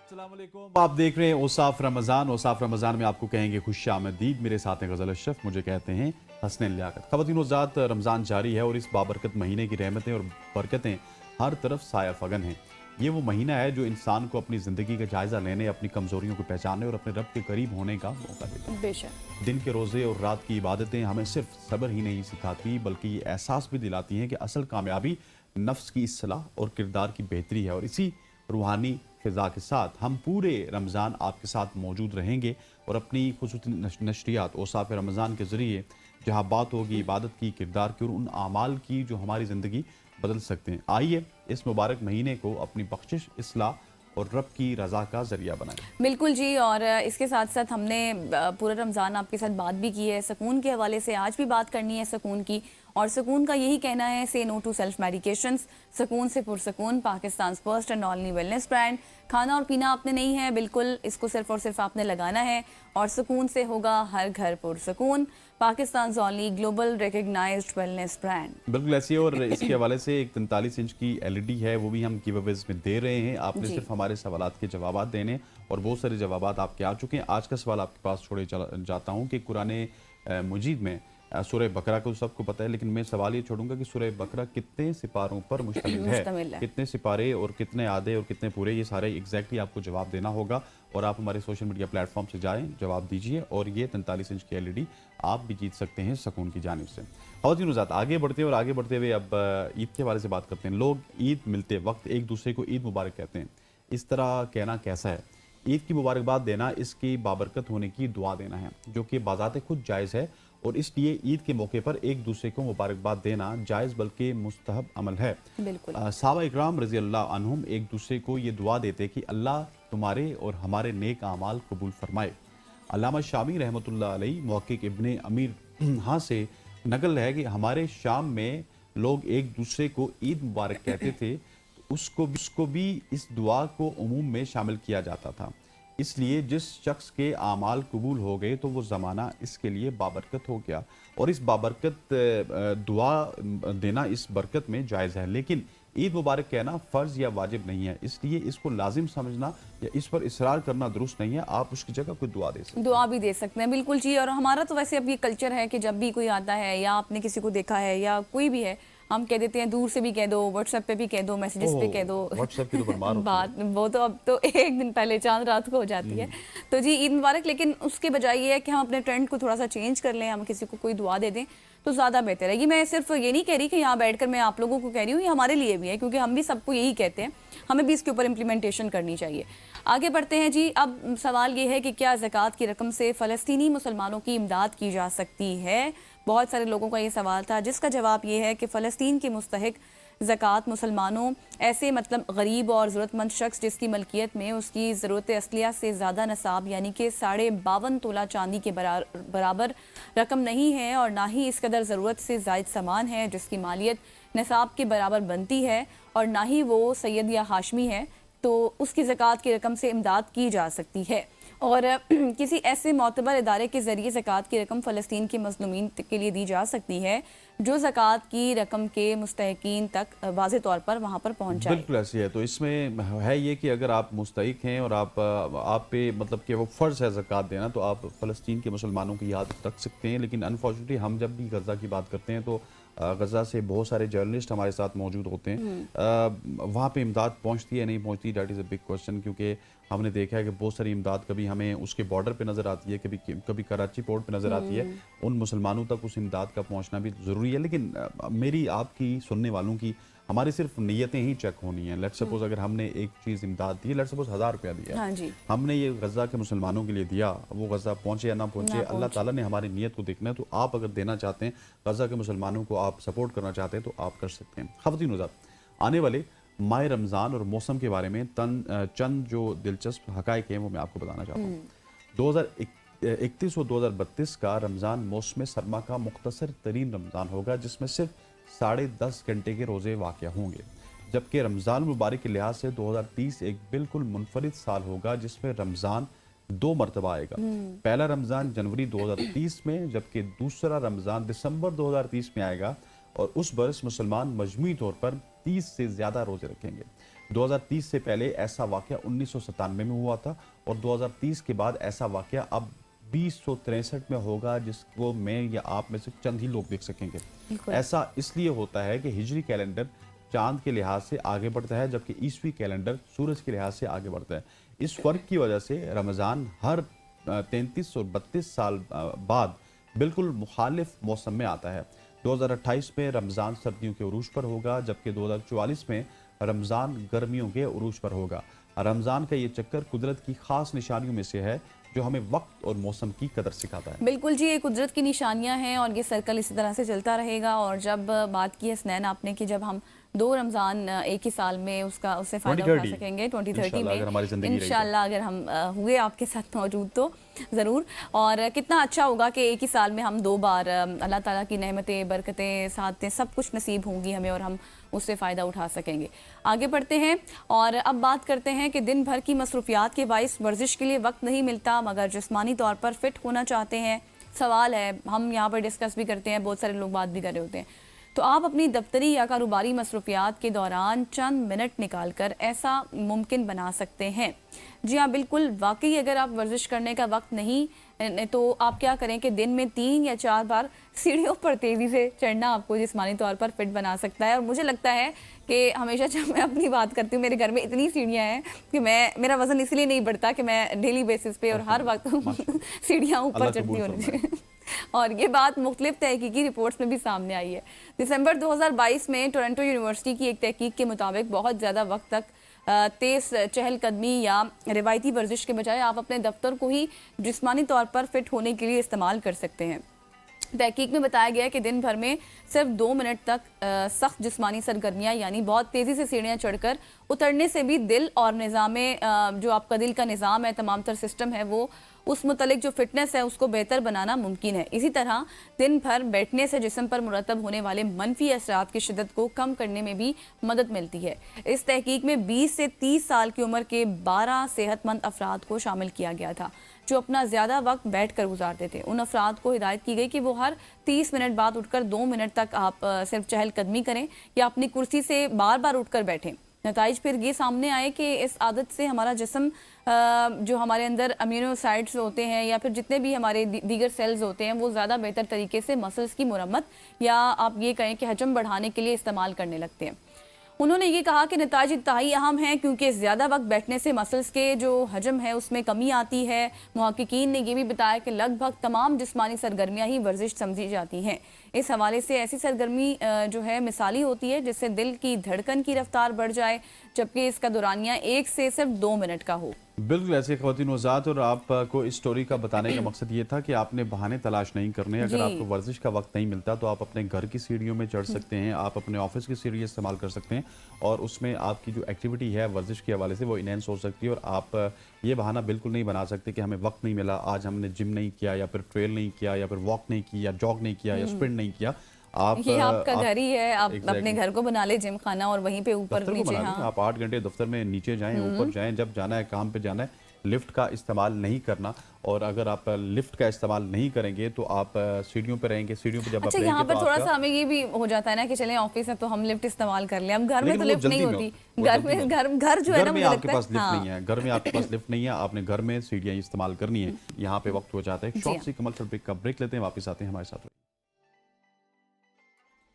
अस्सलाम वालेकुम, आप देख रहे हैं औसाफ रमज़ान। औसाफ रमज़ान में आपको कहेंगे खुश आमदीद। मेरे साथ हैं गज़ल अशरफ, मुझे कहते हैं हसनैन लियाकत। ख़वातीन ज़ात, रमज़ान जारी है और इस बाबरकत महीने की रहमतें और बरकतें हर तरफ साया फगन हैं। ये वो महीना है जो इंसान को अपनी ज़िंदगी का जायज़ा लेने, अपनी कमज़ोरियों को पहचानने और अपने रब के करीब होने का मौका देता है। बेशक। दिन के रोज़े और रात की इबादतें हमें सिर्फ सब्र ही नहीं सिखाती, बल्कि ये एहसास भी दिलाती हैं कि असल कामयाबी नफ्स की इस्लाह और किरदार की बेहतरी है। और इसी रूहानी फ़िज़ा के साथ हम पूरे रमज़ान आपके साथ मौजूद रहेंगे और अपनी खुसूसी नशरियात औसाफ रमज़ान के ज़रिए जहाँ बात होगी इबादत की, किरदार की और उन आमाल की जो हमारी ज़िंदगी बदल सकते हैं। आइए इस मुबारक महीने को अपनी बख्शिश, इस्लाह और रब की रज़ा का ज़रिया बनाएं। बिल्कुल जी। और इसके साथ साथ हमने पूरा रमज़ान आपके साथ बात भी की है, सुकून के हवाले से आज भी बात करनी है सुकून की। और सुकून का यही कहना है, से नो टू सेल्फ मेडिकेशंस, सुकून से Pursukoon, Pakistan first and only wellness brand. खाना और पीना आपने नहीं है, बिल्कुल इसको सिर्फ और सिर्फ आपने लगाना है और सुकून से होगा हर घर Pursukoon. Pakistan only global recognized wellness brand. बिल्कुल ऐसी है। और इसके हवाले से एक 43 इंच की एलईडी है, वो भी हम गिवअवेज में दे रहे हैं। आपने जी। सिर्फ हमारे सवालात के जवाब देने और बहुत सारे जवाबात आपके आ चुके हैं। आज का सवाल आपके पास छोड़े जाता हूँ कि कुरान मजीद में सूरह बकरा को सबको पता है, लेकिन मैं सवाल ये छोड़ूंगा कि सूरह बकरा कितने सिपारों पर मुश्तमिल है, कितने सिपारे और कितने आधे और कितने पूरे, ये सारे एग्जैक्टली आपको जवाब देना होगा। और आप हमारे सोशल मीडिया प्लेटफॉर्म से जाएं, जवाब दीजिए और ये 43 इंच की एलईडी आप भी जीत सकते हैं सुकून की जानिब से। ख़वातीन ज़ात, आगे बढ़ते हैं और आगे बढ़ते हुए अब ईद के हवाले से बात करते हैं। लोग ईद मिलते वक्त एक दूसरे को ईद मुबारक कहते हैं। इस तरह कहना कैसा है? ईद की मुबारकबाद देना इसकी बाबरकत होने की दुआ देना है, जो कि बाज़ाते खुद जायज़ है। और इसलिए ईद के मौके पर एक दूसरे को मुबारकबाद देना जायज़ बल्कि मुस्तहब अमल है। बिल्कुल। सहाबा इकराम रज़ी अल्लाह अन्हुम एक दूसरे को ये दुआ देते कि अल्लाह तुम्हारे और हमारे नेक आमाल कबूल फरमाए। अल्लामा शामी रहमतुल्लाह अलैह मुहक्किक इब्ने अमीर हाँ से नकल है कि हमारे शाम में लोग एक दूसरे को ईद मुबारक कहते थे, तो उसको भी इस दुआ को उमूम में शामिल किया जाता था। इसलिए जिस शख्स के आमाल कबूल हो गए तो वो ज़माना इसके लिए बाबरकत हो गया। और इस बाबरकत दुआ देना इस बरकत में जायज़ है, लेकिन ईद मुबारक कहना फ़र्ज़ या वाजिब नहीं है। इसलिए इसको लाजिम समझना या इस पर इसरार करना दुरुस्त नहीं है। आप उसकी जगह कोई दुआ दे सकते हैं। दुआ भी दे सकते हैं, बिल्कुल जी। और हमारा तो वैसे अब ये कल्चर है कि जब भी कोई आता है या आपने किसी को देखा है या कोई भी है, हम कह देते हैं दूर से भी कह दो, व्हाट्सएप पे भी कह दो, मैसेजेस पे कह दो। व्हाट्सएप की तो भरमार होती है। बात वो तो अब तो एक दिन पहले चांद रात को हो जाती है। तो जी ईद मुबारक, लेकिन उसके बजाय ये है कि हम अपने ट्रेंड को थोड़ा सा चेंज कर लें, हम किसी को कोई दुआ दे दें तो ज़्यादा बेहतर है। ये मैं सिर्फ ये नहीं कह रही कि यहाँ बैठकर मैं आप लोगों को कह रही हूँ, ये हमारे लिए भी है क्योंकि हम भी सबको यही कहते हैं, हमें भी इसके ऊपर इम्प्लीमेंटेशन करनी चाहिए। आगे बढ़ते हैं जी। अब सवाल ये है कि क्या ज़कात की रकम से फ़लस्तीनी मुसलमानों की इमदाद की जा सकती है? बहुत सारे लोगों का ये सवाल था, जिसका जवाब ये है कि फ़लस्तीन के मुस्तहिक ज़कात मुसलमानों, ऐसे मतलब गरीब और ज़रूरतमंद शख्स जिसकी मलकियत में उसकी ज़रूरत असलिया से ज़्यादा नसाब यानी कि 52.5 तोला चांदी के बराबर रकम नहीं है और ना ही इस कदर ज़रूरत से ज़ायद सामान है जिसकी मालियत नसाब के बराबर बनती है, और ना ही वो सैयद या हाशमी है, तो उसकी ज़कात की रकम से इमदाद की जा सकती है। और किसी ऐसे मोतबर इदारे के ज़रिए ज़कात की रकम फ़लस्तीन के मज़लूमीन के लिए दी जा सकती है जो ज़कात की रकम के मुस्तहिकीन तक वाज़ेह तौर पर वहाँ पर पहुँचाए। बिल्कुल ऐसी है। तो इसमें है ये कि अगर आप मुस्तहिक हैं और आप पे मतलब कि वो फ़र्ज़ है ज़कात देना, तो आप फ़लस्तीन के मुसलमानों की याद रख सकते हैं। लेकिन अनफॉर्चुनेटली हम जब भी गज़ा की बात करते हैं तो गज़ा से बहुत सारे जर्नलिस्ट हमारे साथ मौजूद होते हैं। वहाँ पे इमदाद पहुँचती है नहीं पहुँचती, that is a big question. क्योंकि हमने देखा है कि बहुत सारी इमदाद कभी हमें उसके बॉर्डर पे नज़र आती है, कभी कराची पोर्ट पे नज़र आती है। उन मुसलमानों तक उस इमदाद का पहुँचना भी ज़रूरी है। लेकिन मेरी आपकी सुनने वालों की हमारी सिर्फ नीयतें ही चेक होनी है। लेट्स सपोज अगर हमने एक चीज़ इमदाद दी, लेट्स सपोज 1000 रुपया दिया, हाँ जी। हमने ये गज़ा के मुसलमानों के लिए दिया, वो गज़ा पहुँचे या ना पहुँचे, अल्लाह ताला ने हमारी नीयत को देखना है। तो आप अगर देना चाहते हैं, गज़ा के मुसलमानों को आप सपोर्ट करना चाहते हैं, तो आप कर सकते हैं। ख़वातीन व हज़रात, आने वाले माह रमज़ान और मौसम के बारे में चंद जो दिलचस्प हक़ाइक़ हैं वो मैं आपको बताना चाहता हूँ। 2031 और 2032 का रमज़ान मौसम सरमा का मुख्तसर तरीन रमज़ान होगा, जिसमें सिर्फ 10.5 घंटे के रोज़े वाक़या होंगे। जबकि रमज़ान मुबारक के लिहाज से 2030 एक बिल्कुल मुनफरिद साल होगा, जिसमें रमज़ान 2 मरतबा आएगा। पहला रमज़ान जनवरी 2030 में, जबकि दूसरा रमज़ान दिसंबर 2030 में आएगा। और उस बरस मुसलमान मजमूई तौर पर 30 से ज़्यादा रोज़े रखेंगे। 2030 से पहले ऐसा वाकया 1997 में हुआ था और 2030 के बाद ऐसा वाकया अब 2063 में होगा, जिसको मैं या आप में से चंद ही लोग देख सकेंगे। ऐसा इसलिए होता है कि हिजरी कैलेंडर चांद के लिहाज से आगे बढ़ता है, जबकि ईसवी कैलेंडर सूरज के लिहाज से आगे बढ़ता है। इस फर्क की वजह से रमज़ान हर 33 और 32 साल बाद बिल्कुल मुखालिफ मौसम में आता है। 2028 में रमज़ान सर्दियों के उरूज पर होगा, जबकि 2044 में रमज़ान गर्मियों के उरूज पर होगा। रमज़ान का ये चक्कर कुदरत की खास निशानियों में से है, जो हमें वक्त और मौसम की कदर सिखाता है। बिल्कुल जी, ये कुदरत की निशानियां हैं और ये सर्कल इसी तरह से चलता रहेगा। और जब बात की है हसनैन आपने कि जब हम 2 रमज़ान एक ही साल में उससे फ़ायदा उठा सकेंगे 2030 में इंशाल्लाह, अगर हम हुए आपके साथ मौजूद तो ज़रूर। और कितना अच्छा होगा कि एक ही साल में हम 2 बार अल्लाह ताला की नेमतें, बरकतें, सादतें सब कुछ नसीब होंगी हमें और हम उससे फ़ायदा उठा सकेंगे। आगे बढ़ते हैं और अब बात करते हैं कि दिन भर की मसरूफियात के बाइस वर्जिश के लिए वक्त नहीं मिलता, मगर जिस्मानी तौर पर फिट होना चाहते हैं। सवाल है, हम यहाँ पर डिस्कस भी करते हैं, बहुत सारे लोग बात भी कर रहे होते हैं। तो आप अपनी दफ्तरी या कारोबारी मसरूफियात के दौरान चंद मिनट निकाल कर ऐसा मुमकिन बना सकते हैं। जी हाँ, बिल्कुल, वाकई अगर आप वर्जिश करने का वक्त नहीं तो आप क्या करें कि दिन में 3 या 4 बार सीढ़ियों पर तेज़ी से चढ़ना आपको जिस्मानी तौर पर फिट बना सकता है। और मुझे लगता है कि हमेशा जब मैं अपनी बात करती हूँ, मेरे घर में इतनी सीढ़ियाँ हैं कि मेरा वज़न इसलिए नहीं बढ़ता कि मैं डेली बेसिस पे और हर वक्त सीढ़ियाँ ऊपर चढ़ती हूँ। और ये बात मुख्तलिफ तहकीकी रिपोर्ट्स में भी सामने आई है। दिसंबर 2022 में टोरंटो यूनिवर्सिटी की एक तहकीक के मुताबिक बहुत ज़्यादा वक्त तक तेज़ चहलकदमी या रिवायती वर्जिश के बजाय आप अपने दफ्तर को ही जिस्मानी तौर पर फिट होने के लिए इस्तेमाल कर सकते हैं। तहकीक में बताया गया कि दिन भर में सिर्फ 2 मिनट तक सख्त जिस्मानी सरगर्मियाँ यानी बहुत तेज़ी से सीढ़ियाँ चढ़कर उतरने से भी दिल और जो आपका दिल का निज़ाम है, तमाम तर सिस्टम है, वो उस मुतलिक जो फिटनेस है उसको बेहतर बनाना मुमकिन है। इसी तरह दिन भर बैठने से जिस्म पर मुरतब होने वाले मनफी असरात की शिद्दत को कम करने में भी मदद मिलती है। इस तहकीक में 20 से 30 साल की उम्र के 12 सेहतमंद अफराद को शामिल किया गया था, जो अपना ज़्यादा वक्त बैठ कर गुजारते थे। उन अफराद को हिदायत की गई कि वो हर 30 मिनट बाद उठकर 2 मिनट तक आप सिर्फ चहलकदमी करें या अपनी कुर्सी से बार बार उठकर बैठें। नताइज फिर ये सामने आए कि इस आदत से हमारा जिस्म, जो हमारे अंदर अमीनोसाइड्स होते हैं या फिर जितने भी हमारे दीगर सेल्स होते हैं, वो ज़्यादा बेहतर तरीके से मसल्स की मुरम्मत या आप ये कहें कि हजम बढ़ाने के लिए इस्तेमाल करने लगते हैं। उन्होंने ये कहा कि नताइज इंतहाई अहम हैं, क्योंकि ज़्यादा वक्त बैठने से मसल्स के जो हजम है उसमें कमी आती है। मुहक्किकीन ने यह भी बताया कि लगभग तमाम जिस्मानी सरगर्मियाँ ही वर्जिश समझी जाती हैं। इस हवाले से ऐसी सरगर्मी जो है मिसाली होती है जिससे दिल की धड़कन की रफ्तार बढ़ जाए, जबकि इसका दौरानिया 1 से सिर्फ 2 मिनट का हो। बिल्कुल ऐसे ख़वातीन वज़ात, और आपको इस स्टोरी का बताने का मकसद ये था कि आपने बहाने तलाश नहीं करने। अगर आपको वर्जिश का वक्त नहीं मिलता तो आप अपने घर की सीढ़ियों में चढ़ सकते हैं, आप अपने ऑफिस की सीढ़ी इस्तेमाल कर सकते हैं और उसमें आपकी जो एक्टिविटी है वर्जिश के हवाले से वो इनहेंस हो सकती है। और आप ये बहाना बिल्कुल नहीं बना सकते कि हमें वक्त नहीं मिला, आज हमने जिम नहीं किया या फिर ट्रेल नहीं किया या फिर वॉक नहीं की या जॉग नहीं किया या स्प्रिंट नहीं किया। ये आपका घर ही है, आप अपने घर को बना ले जिम खाना और वहीं पे ऊपर नीचे। हाँ, आप 8 घंटे दफ्तर में नीचे जाएं, ऊपर जाएं, जब जाना है काम पे जाना है। लिफ्ट का इस्तेमाल नहीं करना, और अगर आप लिफ्ट का इस्तेमाल नहीं करेंगे तो आप सीढ़ियों पे रहेंगे। सीढ़ियों पे जब अच्छा, आप यहाँ पर तो थोड़ा सा हमें ये भी हो जाता है ना कि चलें ऑफिस है तो हम लिफ्ट इस्तेमाल कर लें। हम घर में तो लिफ्ट नहीं होती, घर जो है ना, मुझे आपके पास लिफ्ट नहीं है, घर में आपके पास लिफ्ट नहीं है, आपने घर में सीढ़ियाँ इस्तेमाल करनी है। यहाँ पे वक्त हो जाता है। शॉर्ट सी कमर्शियल ब्रेक का ब्रेक लेते हैं, वापस आते हैं हमारे साथ।